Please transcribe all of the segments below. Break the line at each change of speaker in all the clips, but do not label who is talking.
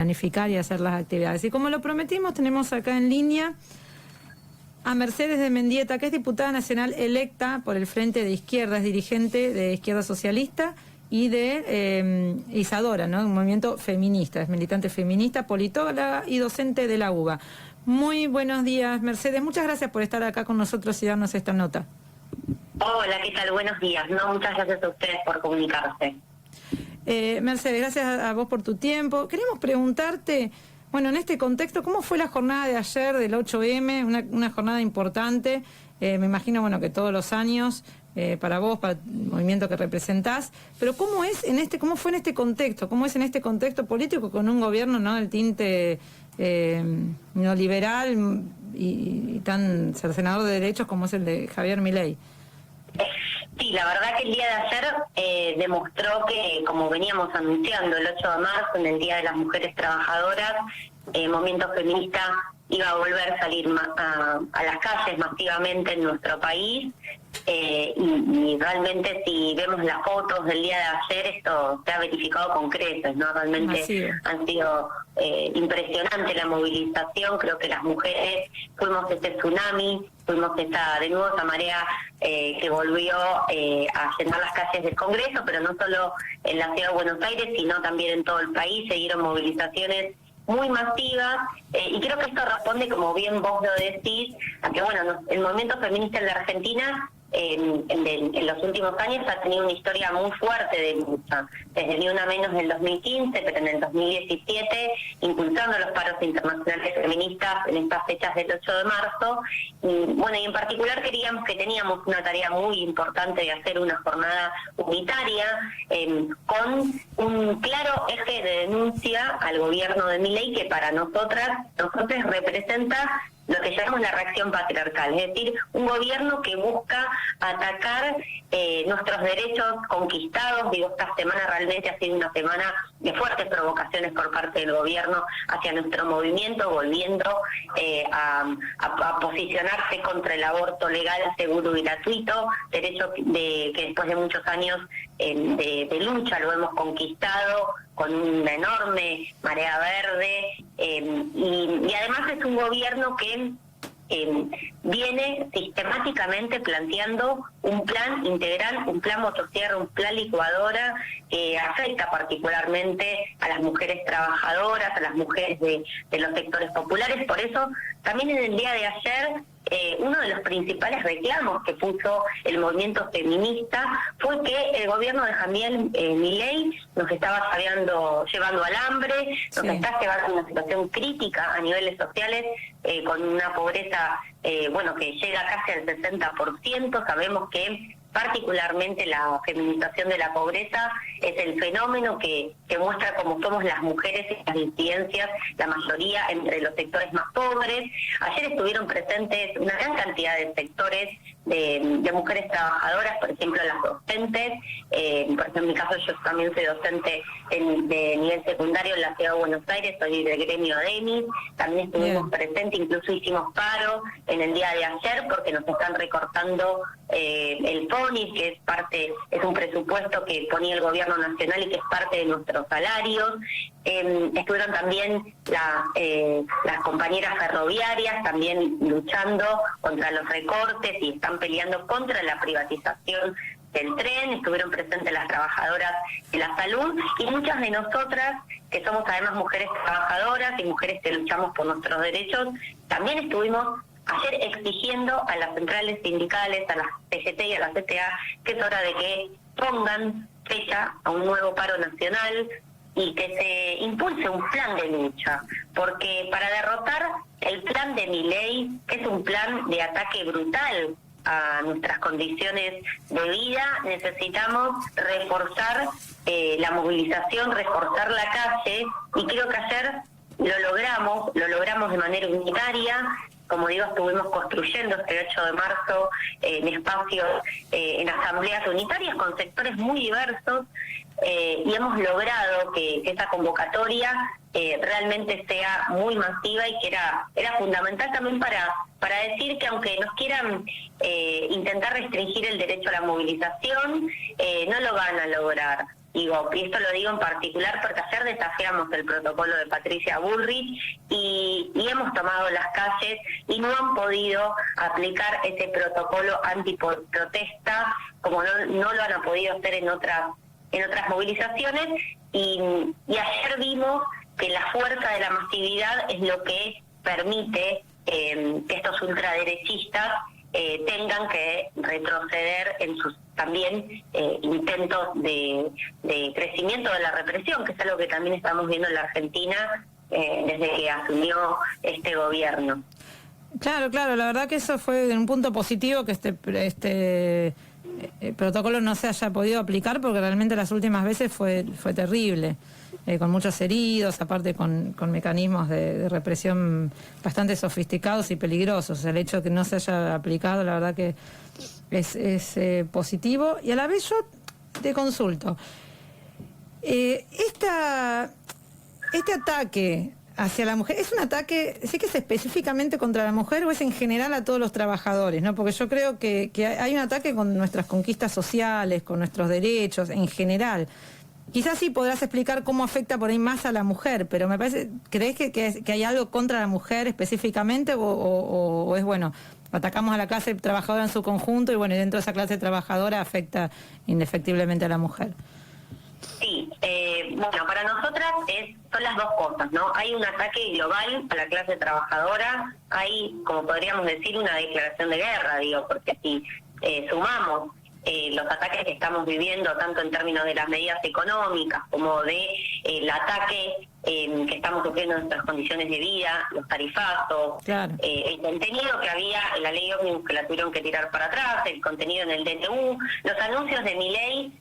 planificar y hacer las actividades. Y como lo prometimos, tenemos acá en línea a Mercedes de Mendieta, que es diputada nacional electa por el Frente de Izquierda, es dirigente de Izquierda Socialista y de Isadora, ¿no? Un movimiento feminista, es militante feminista, politóloga y docente de la UBA. Muy buenos días, Mercedes. Muchas gracias por estar acá con nosotros y darnos esta nota.
Hola, ¿qué tal? Buenos días. No, muchas gracias a ustedes por comunicarse.
Mercedes, gracias a vos por tu tiempo. Queremos preguntarte, bueno, en este contexto, ¿cómo fue la jornada de ayer del 8M? Una jornada importante, me imagino, bueno, que todos los años, para vos, para el movimiento que representás, pero ¿cómo fue en este contexto? ¿Cómo es en este contexto político con un gobierno, ¿no?, del tinte neoliberal y tan cercenador de derechos como es el de Javier Milei?
Sí, la verdad que el día de ayer demostró que, como veníamos anunciando el 8 de marzo, en el Día de las Mujeres Trabajadoras, el movimiento feminista iba a volver a salir a las calles masivamente en nuestro país. Y realmente, si vemos las fotos del día de ayer, esto se ha verificado con creces, ¿no? Realmente han sido impresionante la movilización. Creo que las mujeres fuimos ese tsunami, fuimos de nuevo esa marea que volvió a llenar las calles del Congreso, pero no solo en la ciudad de Buenos Aires, sino también en todo el país. Se dieron movilizaciones muy masivas, y creo que esto responde, como bien vos lo decís, a que, bueno, el movimiento feminista en la Argentina en los últimos años ha tenido una historia muy fuerte de lucha, desde Ni Una Menos del 2015, pero en el 2017, impulsando los paros internacionales feministas en estas fechas del 8 de marzo. Y, bueno, y en particular creíamos que teníamos una tarea muy importante de hacer una jornada unitaria, con un claro eje de denuncia al gobierno de Milei, que para nosotros representa lo que llamamos la reacción patriarcal, es decir, un gobierno que busca atacar nuestros derechos conquistados. Digo, esta semana realmente ha sido una semana de fuertes provocaciones por parte del gobierno hacia nuestro movimiento, volviendo a posicionarse contra el aborto legal, seguro y gratuito, derecho que después de muchos años de lucha lo hemos conquistado con una enorme marea verde, y además es un gobierno que viene sistemáticamente planteando un plan integral, un plan motosierra, un plan licuadora, que afecta particularmente a las mujeres trabajadoras, a las mujeres de los sectores populares. Por eso, también en el día de ayer, uno de los principales reclamos que puso el movimiento feminista fue que el gobierno de Javier Milei nos estaba llevando al hambre, nos está llevando a una situación crítica a niveles sociales, con una pobreza que llega casi al 60%. Sabemos que particularmente la feminización de la pobreza es el fenómeno que muestra cómo somos las mujeres y las disidencias, la mayoría entre los sectores más pobres. Ayer estuvieron presentes una gran cantidad de sectores de mujeres trabajadoras, por ejemplo las docentes. Por ejemplo, en mi caso, yo también soy docente de nivel secundario en la ciudad de Buenos Aires, soy del gremio ADEMIS. También estuvimos presentes, incluso hicimos paro en el día de ayer porque nos están recortando el PONI, que es un presupuesto que ponía el gobierno nacional y que es parte de nuestros salarios. Estuvieron también las compañeras ferroviarias también luchando contra los recortes y están peleando contra la privatización del tren. Estuvieron presentes las trabajadoras de la salud y muchas de nosotras, que somos además mujeres trabajadoras y mujeres que luchamos por nuestros derechos, también estuvimos ayer exigiendo a las centrales sindicales, a las CGT y a la CTA, que es hora de que pongan fecha a un nuevo paro nacional y que se impulse un plan de lucha, porque para derrotar el plan de Milei, que es un plan de ataque brutal a nuestras condiciones de vida, necesitamos reforzar la movilización, reforzar la calle, y creo que ayer lo logramos de manera unitaria. Como digo, estuvimos construyendo este 8 de marzo en espacios, en asambleas unitarias con sectores muy diversos, y hemos logrado que esa convocatoria realmente sea muy masiva, y que era fundamental también para decir que, aunque nos quieran intentar restringir el derecho a la movilización, no lo van a lograr. y esto lo digo en particular porque ayer desafiamos el protocolo de Patricia Bullrich y hemos tomado las calles y no han podido aplicar ese protocolo antiprotesta como no lo han podido hacer en otras movilizaciones y ayer vimos que la fuerza de la masividad es lo que permite que estos ultraderechistas tengan que retroceder en sus también intentos de crecimiento de la represión, que es algo que también estamos viendo en la Argentina desde que asumió este gobierno.
Claro, la verdad que eso fue un punto positivo que este protocolo no se haya podido aplicar, porque realmente las últimas veces fue terrible, con muchos heridos, aparte con mecanismos de represión bastante sofisticados y peligrosos. El hecho de que no se haya aplicado, la verdad que es positivo. Y a la vez yo te consulto, este ataque hacia la mujer, ¿es un ataque, sí que es específicamente contra la mujer o es en general a todos los trabajadores, ¿no? Porque yo creo que hay un ataque con nuestras conquistas sociales, con nuestros derechos, en general. Quizás sí podrás explicar cómo afecta por ahí más a la mujer, pero me parece, ¿crees que hay algo contra la mujer específicamente o es, bueno, atacamos a la clase trabajadora en su conjunto y bueno, y dentro de esa clase trabajadora afecta indefectiblemente a la mujer?
Sí, bueno, para nosotras son las dos cosas, ¿no? Hay un ataque global a la clase trabajadora, hay, como podríamos decir, una declaración de guerra, digo, porque si sumamos los ataques que estamos viviendo, tanto en términos de las medidas económicas como de el ataque que estamos sufriendo en nuestras condiciones de vida, los tarifazos, claro, el contenido que había en la ley ómnibus que la tuvieron que tirar para atrás, el contenido en el DNU, los anuncios de Milei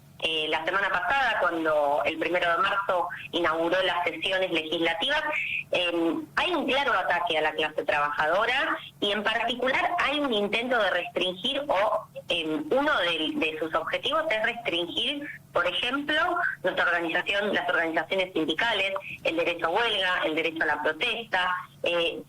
la semana pasada, cuando el 1 de marzo inauguró las sesiones legislativas, hay un claro ataque a la clase trabajadora y en particular hay un intento de restringir uno de sus objetivos es restringir, por ejemplo, las organizaciones sindicales, el derecho a huelga, el derecho a la protesta.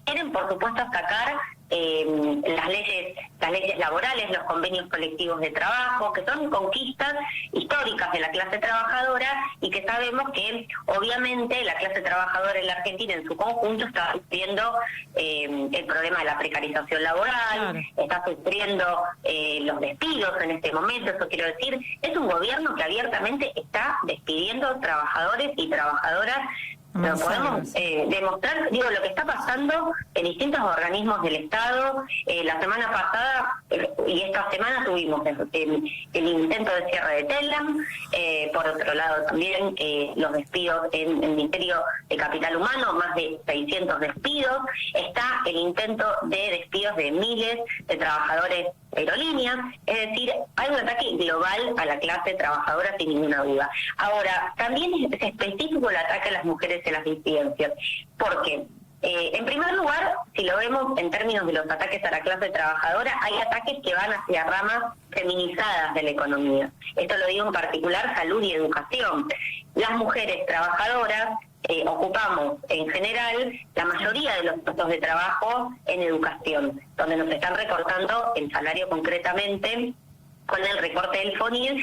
Quieren, por supuesto, atacar las leyes laborales, los convenios colectivos de trabajo, que son conquistas históricas de la clase trabajadora y que sabemos que obviamente la clase trabajadora en la Argentina en su conjunto está sufriendo el problema de la precarización laboral, claro, está sufriendo los despidos en este momento. Eso quiero decir, es un gobierno que abiertamente está despidiendo trabajadores y trabajadoras. Lo podemos demostrar, digo, lo que está pasando en distintos organismos del Estado. La semana pasada y esta semana tuvimos el intento de cierre de Telam, por otro lado también los despidos en el Ministerio de Capital Humano, más de 600 despidos, está el intento de despidos de miles de trabajadores de aerolíneas, es decir, hay un ataque global a la clase trabajadora sin ninguna duda. Ahora, también es específico el ataque a las mujeres en las disidencias, porque en primer lugar, si lo vemos en términos de los ataques a la clase trabajadora, hay ataques que van hacia ramas feminizadas de la economía. Esto lo digo en particular salud y educación. Las mujeres trabajadoras ocupamos en general la mayoría de los puestos de trabajo en educación, donde nos están recortando el salario concretamente con el recorte del FONIR,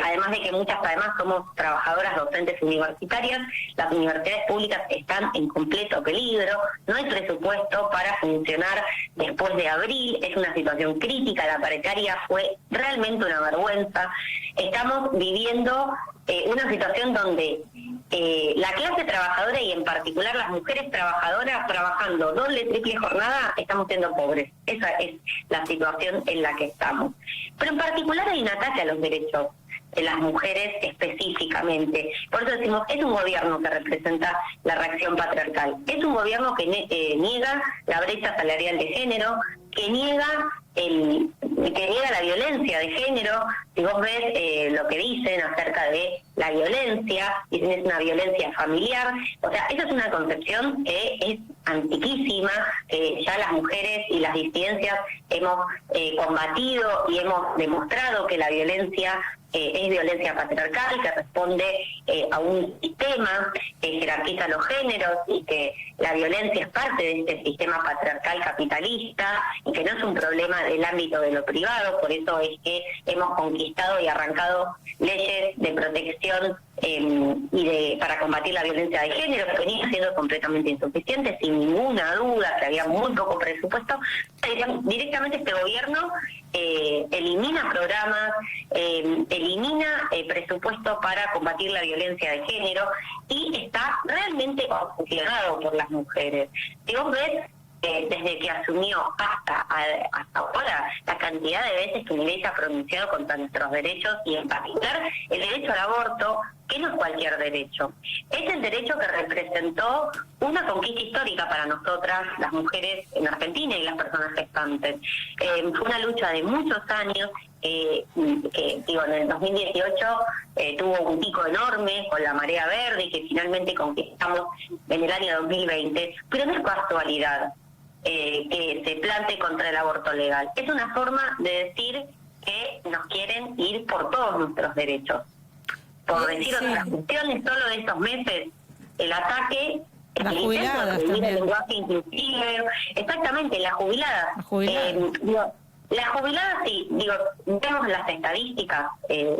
además de que muchas somos trabajadoras docentes universitarias. Las universidades públicas están en completo peligro, no hay presupuesto para funcionar después de abril, es una situación crítica, la paritaria fue realmente una vergüenza. Estamos viviendo una situación donde la clase trabajadora y en particular las mujeres trabajadoras trabajando doble, triple jornada, estamos siendo pobres. Esa es la situación en la que estamos. Pero en particular hay un ataque a los derechos de las mujeres específicamente. Por eso decimos, es un gobierno que representa la reacción patriarcal. Es un gobierno que niega la brecha salarial de género, que niega la violencia de género. Si vos ves lo que dicen acerca de la violencia, dicen es una violencia familiar, o sea, esa es una concepción que es antiquísima, que ya las mujeres y las disidencias hemos combatido y hemos demostrado que la violencia es violencia patriarcal, que responde a un sistema que jerarquiza los géneros y que la violencia es parte de este sistema patriarcal capitalista y que no es un problema del ámbito de lo privado. Por eso es que hemos conquistado y arrancado leyes de protección para combatir la violencia de género, que venía siendo completamente insuficiente, sin ninguna duda, que había muy poco presupuesto. Directamente este gobierno elimina programas, elimina presupuesto para combatir la violencia de género y está realmente obsesionado por las mujeres. Si vos ves, desde que asumió hasta ahora, la cantidad de veces que Milei se ha pronunciado contra nuestros derechos y en particular el derecho al aborto, que no es cualquier derecho. Es el derecho que representó una conquista histórica para nosotras, las mujeres en Argentina y las personas gestantes. Fue una lucha de muchos años, que en el 2018 tuvo un pico enorme con la marea verde y que finalmente conquistamos en el año 2020, pero no es casualidad que se plante contra el aborto legal. Es una forma de decir que nos quieren ir por todos nuestros derechos. Por decir otras cuestiones, solo de estos meses, el ataque,
las jubiladas
el
también.
lenguaje inclusive, exactamente, las jubiladas. Las jubiladas, sí, vemos las estadísticas,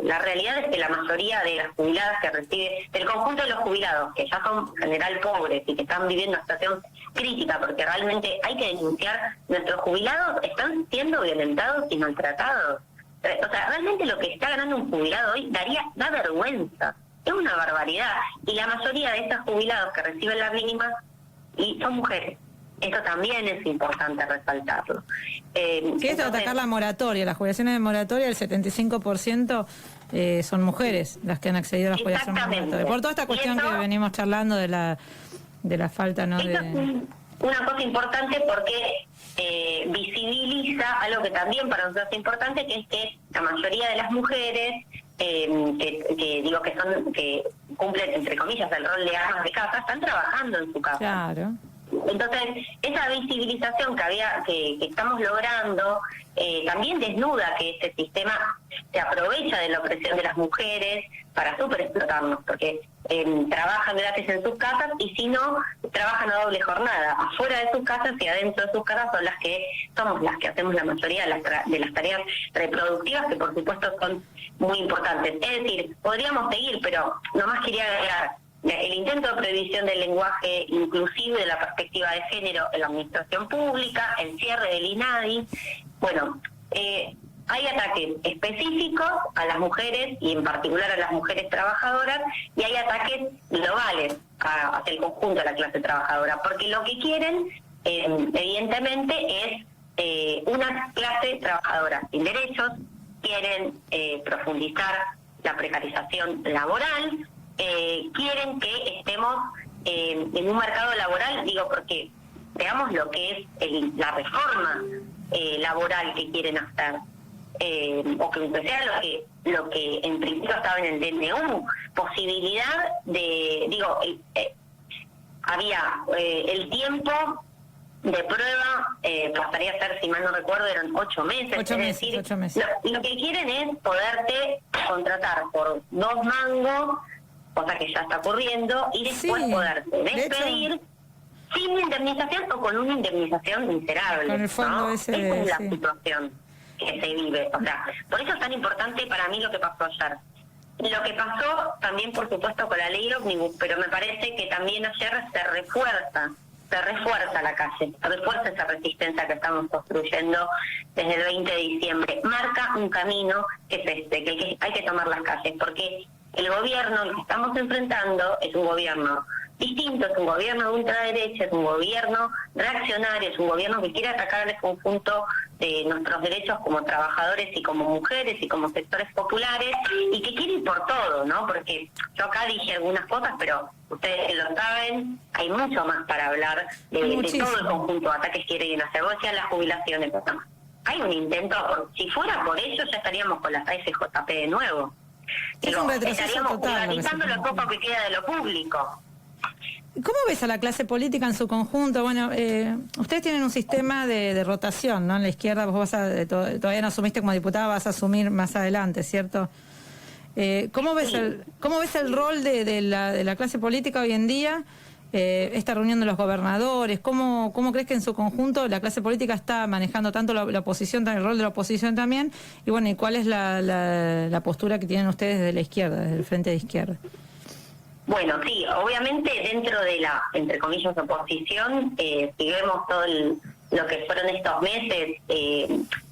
la realidad es que la mayoría de las jubiladas que recibe, del conjunto de los jubilados, que ya son en general pobres y que están viviendo una situación crítica, porque realmente hay que denunciar, nuestros jubilados están siendo violentados y maltratados. O sea, realmente lo que está ganando un jubilado hoy da vergüenza, es una barbaridad, y la mayoría de estos jubilados que reciben las mínimas son mujeres. Esto también es importante resaltarlo.
Que es atacar la moratoria, las jubilaciones de moratoria, el 75% son mujeres las que han accedido a las jubilaciones de moratoria. Por toda esta cuestión que venimos charlando de la falta, ¿no?
Esto es una cosa importante porque visibiliza algo que también para nosotros es importante, que es que la mayoría de las mujeres que cumplen, entre comillas, el rol de amas de casa, están trabajando en su casa.
Claro.
Entonces, esa visibilización que estamos logrando también desnuda que este sistema se aprovecha de la opresión de las mujeres para superexplotarnos, porque trabajan gratis en sus casas y si no, trabajan a doble jornada, afuera de sus casas y adentro de sus casas somos las que hacemos la mayoría de las tareas reproductivas, que por supuesto son muy importantes. Es decir, podríamos seguir, pero nomás quería agregar el intento de prohibición del lenguaje inclusivo de la perspectiva de género en la administración pública, el cierre del INADI. Bueno, hay ataques específicos a las mujeres y en particular a las mujeres trabajadoras, y hay ataques globales hacia el conjunto de la clase trabajadora, porque lo que quieren evidentemente es una clase trabajadora sin derechos, quieren profundizar la precarización laboral, quieren que estemos en un mercado laboral, porque veamos lo que es la reforma laboral que quieren hacer, o que sea lo que en principio estaba en el DNU, posibilidad de, había el tiempo de prueba, pasaría a ser, si mal no recuerdo, eran 8 meses.
8 meses, 8 meses.
Lo que quieren es poderte contratar por 2 mangos, cosa que ya está ocurriendo, y después poderte despedir sin indemnización o con una indemnización miserable.
Con el fondo
Esa es la situación que se vive. O sea, por eso es tan importante para mí lo que pasó ayer. Lo que pasó también, por supuesto, con la ley ómnibus, pero me parece que también ayer se refuerza la calle, se refuerza esa resistencia que estamos construyendo desde el 20 de diciembre. Marca un camino que es que hay que tomar las calles, porque el gobierno al que estamos enfrentando es un gobierno distinto, es un gobierno de ultraderecha, es un gobierno reaccionario, es un gobierno que quiere atacar el conjunto de nuestros derechos como trabajadores y como mujeres y como sectores populares, y que quiere ir por todo, ¿no? Porque yo acá dije algunas cosas, pero ustedes lo saben, hay mucho más para hablar de todo el conjunto de ataques que quieren hacer. Vos decías las jubilaciones, ¿no? Hay un intento, si fuera por ello ya estaríamos con las AFJP de nuevo. Estaríamos privatizando lo poco que queda de lo público.
¿Cómo ves a la clase política en su conjunto? Bueno, ustedes tienen un sistema de rotación, ¿no? En la izquierda vos todavía no asumiste como diputada, vas a asumir más adelante, ¿cierto? ¿Cómo ves el rol de la clase política hoy en día? Esta reunión de los gobernadores, ¿cómo crees que en su conjunto la clase política está manejando tanto la oposición, el rol de la oposición también? Y bueno, ¿y cuál es la postura que tienen ustedes desde la izquierda, desde el frente de izquierda?
Bueno, sí, obviamente dentro de la, entre comillas, oposición, si vemos todo lo que fueron estos meses,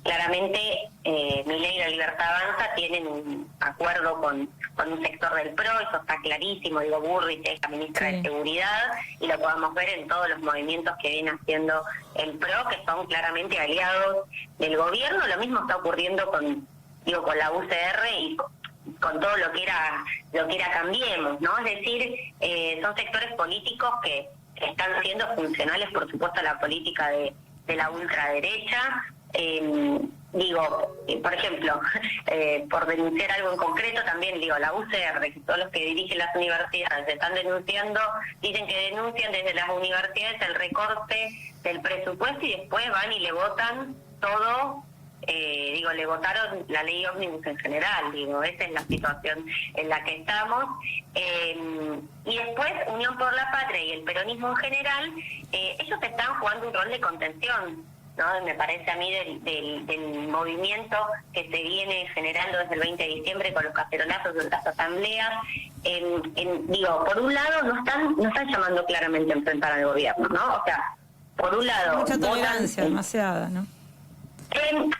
claramente Milei y La Libertad Avanza tienen un acuerdo con un sector del PRO, eso está clarísimo, digo, Burrich es la ministra de Seguridad, y lo podemos ver en todos los movimientos que viene haciendo el PRO, que son claramente aliados del gobierno. Lo mismo está ocurriendo con la UCR y con todo lo que era Cambiemos, ¿no? Es decir, son sectores políticos que están siendo funcionales, por supuesto, a la política de la ultraderecha. Por ejemplo, por denunciar algo en concreto, también la UCR, que todos los que dirigen las universidades están denunciando, dicen que denuncian desde las universidades el recorte del presupuesto y después van y le votan todo. Le votaron la ley ómnibus en general, esa es la situación en la que estamos. Y después, Unión por la Patria y el peronismo en general, ellos están jugando un rol de contención, ¿no? Me parece a mí del movimiento que se viene generando desde el 20 de diciembre con los cacerolazos de las asambleas. Por un lado, no están llamando claramente a enfrentar al gobierno, ¿no? O sea, por un lado...
Mucha tolerancia, demasiada, ¿no?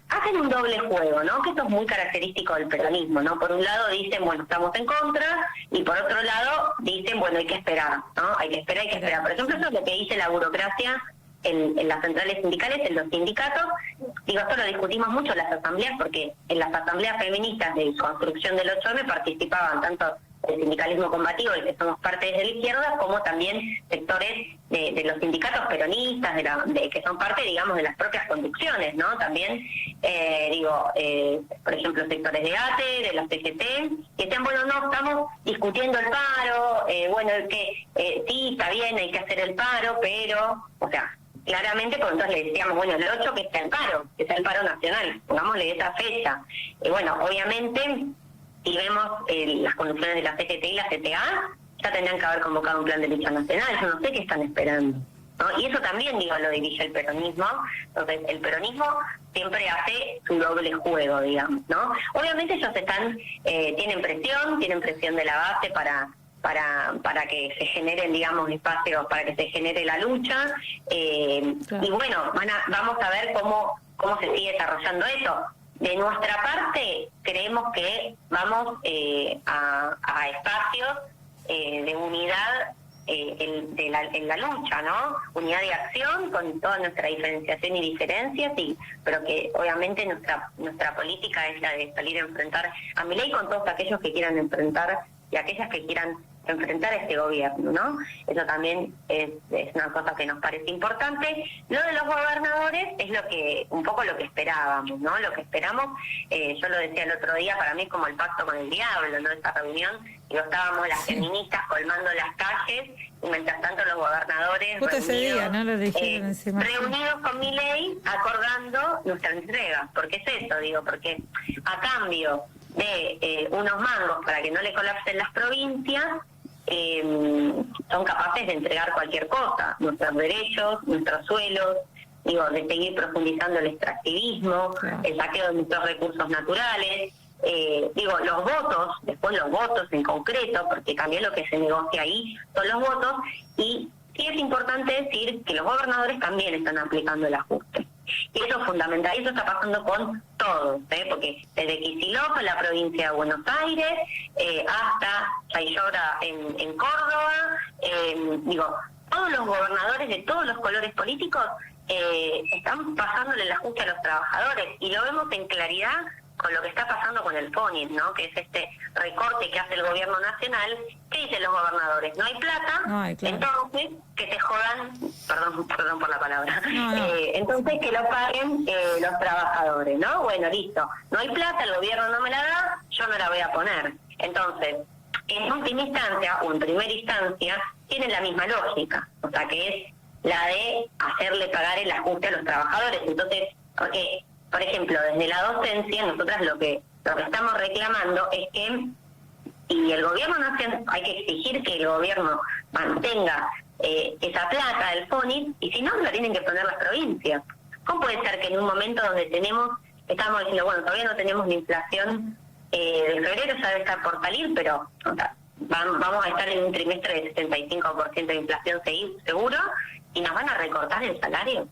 Hacen un doble juego, ¿no? Que esto es muy característico del peronismo, ¿no? Por un lado dicen, bueno, estamos en contra, y por otro lado dicen, bueno, hay que esperar, ¿no? Hay que esperar. Por ejemplo, eso es lo que dice la burocracia en las centrales sindicales, en los sindicatos. Esto lo discutimos mucho en las asambleas, porque en las asambleas feministas de construcción del 8M participaban tanto el sindicalismo combativo, el que somos parte de la izquierda, como también sectores de los sindicatos peronistas, que son parte, digamos, de las propias conducciones, ¿no? También, por ejemplo, sectores de ATE, de la CGT, que decían, bueno, no, estamos discutiendo el paro, sí, está bien, hay que hacer el paro, pero, o sea, claramente, pues entonces le decíamos, bueno, el 8 que está el paro, que está el paro nacional, pongámosle esa fecha. Y bueno, obviamente, si vemos las conducciones de la CGT y la CTA, ya tendrían que haber convocado un plan de lucha nacional. Yo no sé qué están esperando, ¿no? Y eso también, lo dirige el peronismo. Entonces, el peronismo siempre hace su doble juego, digamos, ¿no? Obviamente ellos tienen presión de la base para que se generen, digamos, espacios, para que se genere la lucha. Claro. Y bueno, vamos a ver cómo se sigue desarrollando eso. De nuestra parte, creemos que vamos a espacios de unidad en la lucha, ¿no? Unidad de acción con toda nuestra diferenciación y diferencias, pero que obviamente nuestra política es la de salir a enfrentar a Milei con todos aquellos que quieran enfrentar y aquellas que quieran enfrentar a este gobierno, ¿no? Eso también es una cosa que nos parece importante. Lo de los gobernadores es un poco lo que esperábamos, ¿no? Lo que esperamos, yo lo decía el otro día, para mí es como el pacto con el diablo, ¿no? Esta reunión, estábamos las feministas colmando las calles, y mientras tanto los gobernadores reunidos con Milei, acordando nuestra entrega. ¿Por qué es eso? Porque a cambio de unos mangos para que no le colapsen las provincias, son capaces de entregar cualquier cosa, nuestros derechos, nuestros suelos, de seguir profundizando el extractivismo, el saqueo de nuestros recursos naturales, después los votos en concreto, porque también lo que se negocia ahí son los votos, y sí es importante decir que los gobernadores también están aplicando el ajuste. Y eso es fundamental, y eso está pasando con todos, porque desde Kicillof, en la provincia de Buenos Aires, hasta Sayora en Córdoba, todos los gobernadores de todos los colores políticos están pasándole el ajuste a los trabajadores, y lo vemos en claridad con lo que está pasando con el FONIT, ¿no? Que es este recorte que hace el gobierno nacional. ¿Qué dicen los gobernadores? No hay plata, entonces que se jodan, perdón por la palabra, entonces que lo paguen los trabajadores, ¿no? Bueno, listo, no hay plata, el gobierno no me la da, yo no la voy a poner. Entonces, en última instancia, o en primera instancia, tienen la misma lógica, o sea, que es la de hacerle pagar el ajuste a los trabajadores. Entonces, porque, por ejemplo, desde la docencia, nosotras lo que estamos reclamando es que, y el gobierno nacional, hay que exigir que el gobierno mantenga esa plata del FONIT, y si no, lo tienen que poner las provincias. ¿Cómo puede ser que en un momento donde estamos diciendo, bueno, todavía no tenemos la inflación de febrero, ya debe estar por salir, pero vamos a estar en un trimestre de 75% de inflación seguro y nos van a recortar el salario.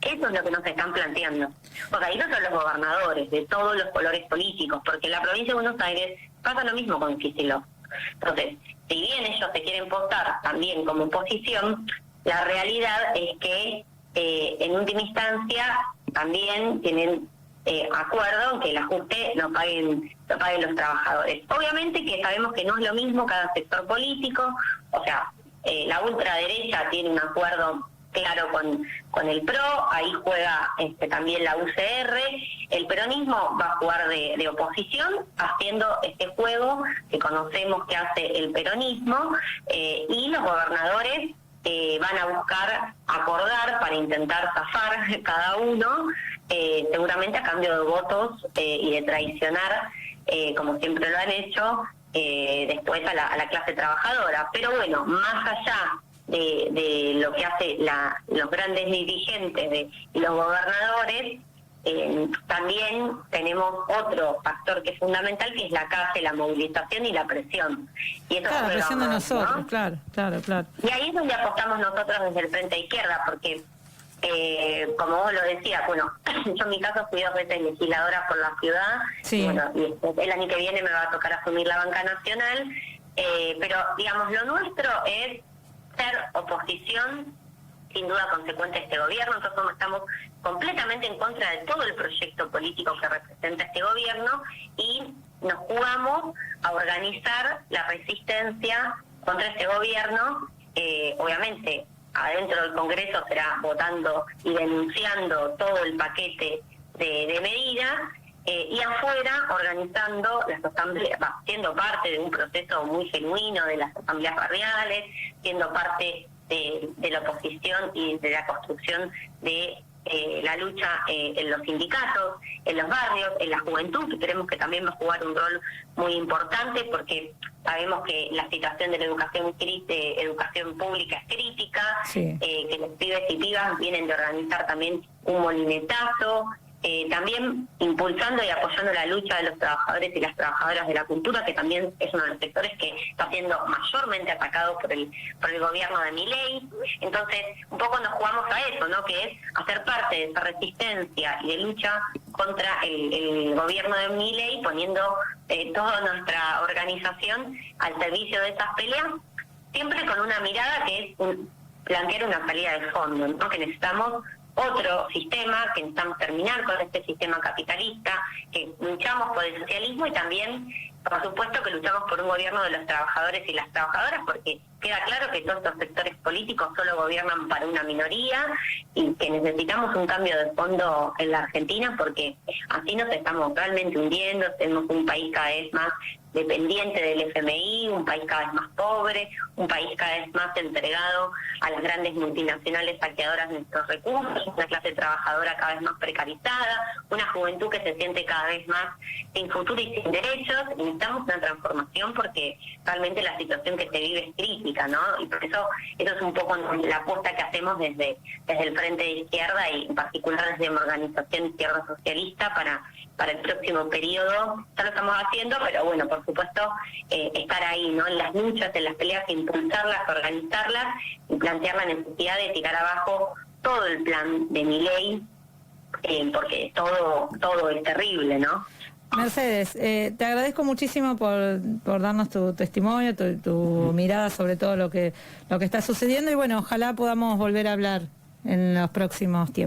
Eso es lo que nos están planteando. O sea, y no son los gobernadores de todos los colores políticos, porque en la provincia de Buenos Aires pasa lo mismo con Kicillof. Entonces, si bien ellos se quieren postar también como oposición, la realidad es que en última instancia también tienen acuerdo en que el ajuste lo paguen los trabajadores. Obviamente que sabemos que no es lo mismo cada sector político, o sea, la ultraderecha tiene un acuerdo claro con el PRO, ahí juega también la UCR, el peronismo va a jugar de oposición, haciendo este juego que conocemos que hace el peronismo, y los gobernadores van a buscar acordar para intentar zafar cada uno, seguramente a cambio de votos y de traicionar, como siempre lo han hecho, después a la clase trabajadora. Pero bueno, más allá de lo que hace los grandes dirigentes y los gobernadores, también tenemos otro factor que es fundamental, que es la calle, la movilización y la presión. Y eso
claro, presión de nosotros, ¿no? Claro.
Y ahí es donde apostamos nosotros desde el Frente Izquierda, porque como vos lo decías, bueno, yo en mi caso fui 2 veces legisladora por la ciudad,
sí.
Bueno, y el año que viene me va a tocar asumir la banca nacional, pero digamos, lo nuestro es ser oposición, sin duda consecuente a este gobierno. Nosotros estamos completamente en contra de todo el proyecto político que representa este gobierno y nos jugamos a organizar la resistencia contra este gobierno. Obviamente, adentro del Congreso será votando y denunciando todo el paquete de medidas, y afuera organizando las asambleas, siendo parte de un proceso muy genuino de las asambleas barriales, siendo parte de la oposición y de la construcción de la lucha en los sindicatos, en los barrios, en la juventud, que creemos que también va a jugar un rol muy importante, porque sabemos que la situación de la educación pública es crítica, sí. Que los pibes y pibas vienen de organizar también un molinetazo, también impulsando y apoyando la lucha de los trabajadores y las trabajadoras de la cultura, que también es uno de los sectores que está siendo mayormente atacado por el gobierno de Milei. Entonces, un poco nos jugamos a eso, ¿no? Que es hacer parte de esa resistencia y de lucha contra el gobierno de Milei, poniendo toda nuestra organización al servicio de esas peleas, siempre con una mirada que es plantear una salida de fondo, ¿no? Que necesitamos otro sistema, que necesitamos terminar con este sistema capitalista, que luchamos por el socialismo y también, por supuesto, que luchamos por un gobierno de los trabajadores y las trabajadoras, porque queda claro que todos estos sectores políticos solo gobiernan para una minoría y que necesitamos un cambio de fondo en la Argentina, porque así nos estamos realmente hundiendo, tenemos un país cada vez más dependiente del FMI, un país cada vez más pobre, un país cada vez más entregado a las grandes multinacionales saqueadoras de nuestros recursos, una clase trabajadora cada vez más precarizada, una juventud que se siente cada vez más sin futuro y sin derechos. Y necesitamos una transformación porque realmente la situación que se vive es crítica, ¿no? Y por eso es un poco la apuesta que hacemos desde el Frente de Izquierda y en particular desde mi organización Izquierda Socialista para el próximo periodo. Ya lo estamos haciendo, pero bueno, por supuesto, estar ahí, ¿no? En las luchas, en las peleas, impulsarlas, organizarlas y plantear la necesidad de tirar abajo todo el plan de Milei, porque todo es terrible, ¿no?
Mercedes, te agradezco muchísimo por darnos tu testimonio, tu mirada sobre todo lo que está sucediendo y bueno, ojalá podamos volver a hablar en los próximos tiempos.